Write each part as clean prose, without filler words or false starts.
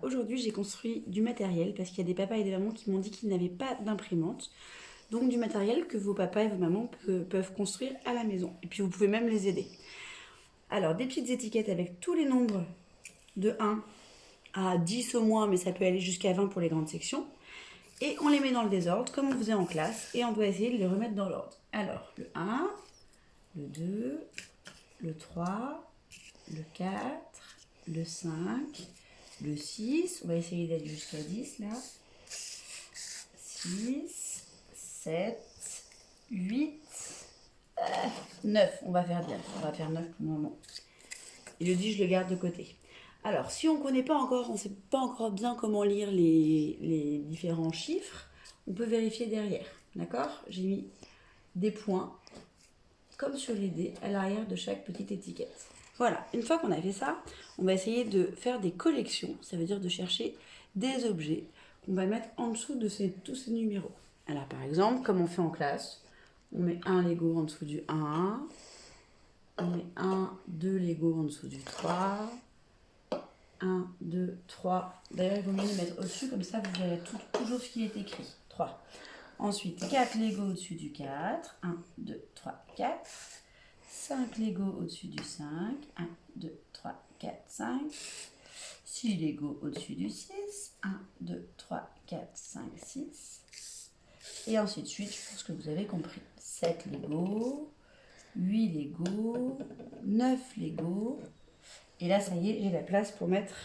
aujourd'hui j'ai construit du matériel parce qu'il y a des papas et des mamans qui m'ont dit qu'ils n'avaient pas d'imprimante. Donc du matériel que vos papas et vos mamans peuvent construire à la maison. Et puis vous pouvez même les aider. Alors des petites étiquettes avec tous les nombres de 1 à 10 au moins, mais ça peut aller jusqu'à 20 pour les grandes sections. Et on les met dans le désordre comme on faisait en classe et on doit essayer de les remettre dans l'ordre. Alors le 1, le 2, le 3, le 4, le 5, le 6, on va essayer d'être jusqu'à 10 là, 6, 7, 8, 9, on va faire 9 pour le moment. Et le 10, je le garde de côté. Alors, si on ne connaît pas encore, on ne sait pas encore bien comment lire les différents chiffres, on peut vérifier derrière, d'accord? J'ai mis des points, comme sur les dés, à l'arrière de chaque petite étiquette. Voilà, une fois qu'on a fait ça, on va essayer de faire des collections, ça veut dire de chercher des objets qu'on va mettre en dessous de tous ces numéros. Alors par exemple, comme on fait en classe, on met un Lego en dessous du 1, on met 2 Lego en dessous du 3, 1, 2, 3. D'ailleurs, il vaut mieux les mettre au-dessus, comme ça vous verrez toujours ce qui est écrit. 3. Ensuite, 4 Lego au-dessus du 4. 1, 2, 3, 4. 5 Lego au-dessus du 5. 1, 2, 3, 4, 5. 6 Lego au-dessus du 6. 1, 2, 3, 4, 5, 6. Et ainsi de suite, je pense que vous avez compris. 7 Lego, 8 Lego, 9 Lego. Et là, ça y est, j'ai la place pour mettre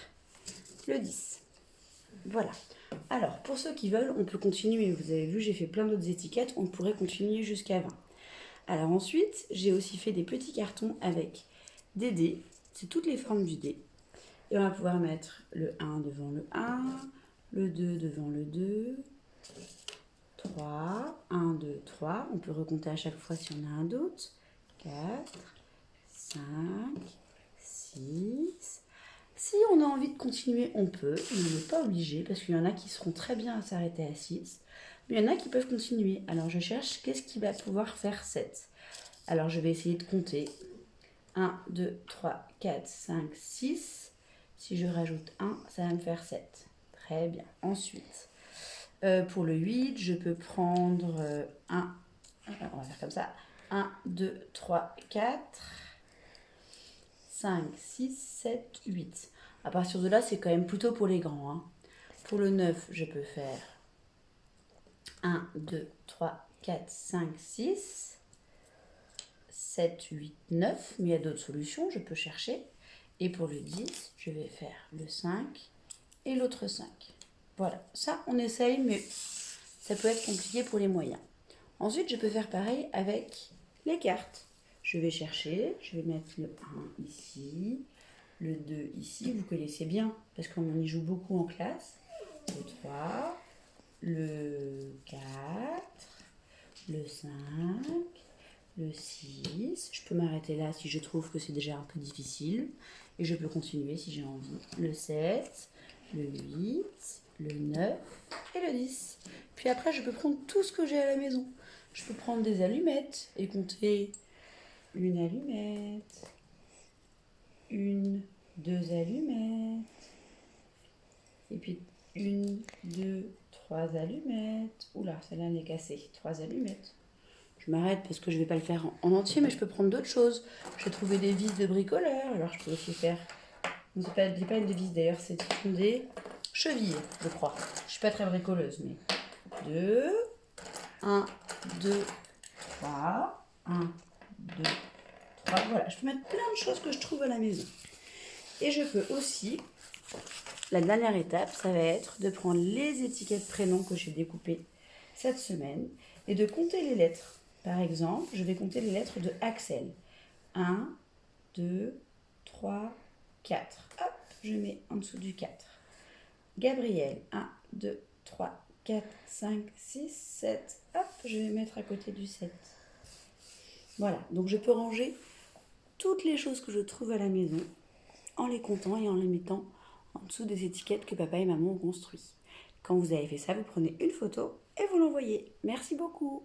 le 10. Voilà. Alors, pour ceux qui veulent, on peut continuer. Vous avez vu, j'ai fait plein d'autres étiquettes. On pourrait continuer jusqu'à 20. Alors ensuite, j'ai aussi fait des petits cartons avec des dés. C'est toutes les formes du dé. Et on va pouvoir mettre le 1 devant le 1, le 2 devant le 2, 3, 1, 2, 3. On peut recompter à chaque fois si on a un doute. 4, 5, 6. Si on a envie de continuer, on peut. On n'est pas obligé parce qu'il y en a qui seront très bien à s'arrêter à 6. Mais il y en a qui peuvent continuer. Alors je cherche qu'est-ce qui va pouvoir faire 7. Alors je vais essayer de compter. 1, 2, 3, 4, 5, 6. Si je rajoute 1, ça va me faire 7. Très bien. Ensuite, pour le 8, je peux prendre 1. On va faire comme ça. 1, 2, 3, 4, 5, 6, 7, 8. À partir de là, c'est quand même plutôt pour les grands. Hein. Pour le 9, je peux faire 1, 2, 3, 4, 5, 6, 7, 8, 9. Mais il y a d'autres solutions, je peux chercher. Et pour le 10, je vais faire le 5 et l'autre 5. Voilà, ça on essaye, mais ça peut être compliqué pour les moyens. Ensuite, je peux faire pareil avec les cartes. Je vais chercher, je vais mettre le 1 ici, le 2 ici, vous connaissez bien, parce qu'on y joue beaucoup en classe. Le 3, le 4, le 5, le 6. Je peux m'arrêter là si je trouve que c'est déjà un peu difficile. Et je peux continuer si j'ai envie. Le 7, le 8, le 9 et le 10. Puis après, je peux prendre tout ce que j'ai à la maison. Je peux prendre des allumettes et compter une allumette, une, 2 allumettes, et puis 1, 2, 3 allumettes. Oula, celle-là elle est cassée. 3 allumettes. Je m'arrête parce que je ne vais pas le faire en entier, mais je peux prendre d'autres choses. J'ai trouvé des vis de bricoleur, alors je peux aussi faire... C'est pas une de vis d'ailleurs, c'est des chevilles, je crois. Je ne suis pas très bricoleuse, mais... 2, 1, 2, 3, 1, 2, 3. Voilà, je peux mettre plein de choses que je trouve à la maison. Et je peux aussi... La dernière étape, ça va être de prendre les étiquettes prénoms que j'ai découpées cette semaine et de compter les lettres. Par exemple, je vais compter les lettres de Axel. 1, 2, 3, 4. Hop, je mets en dessous du 4. Gabriel, 1, 2, 3, 4, 5, 6, 7. Hop, je vais mettre à côté du 7. Voilà, donc je peux ranger toutes les choses que je trouve à la maison en les comptant et en les mettant en dessous des étiquettes que papa et maman ont construites. Quand vous avez fait ça, vous prenez une photo et vous l'envoyez. Merci beaucoup.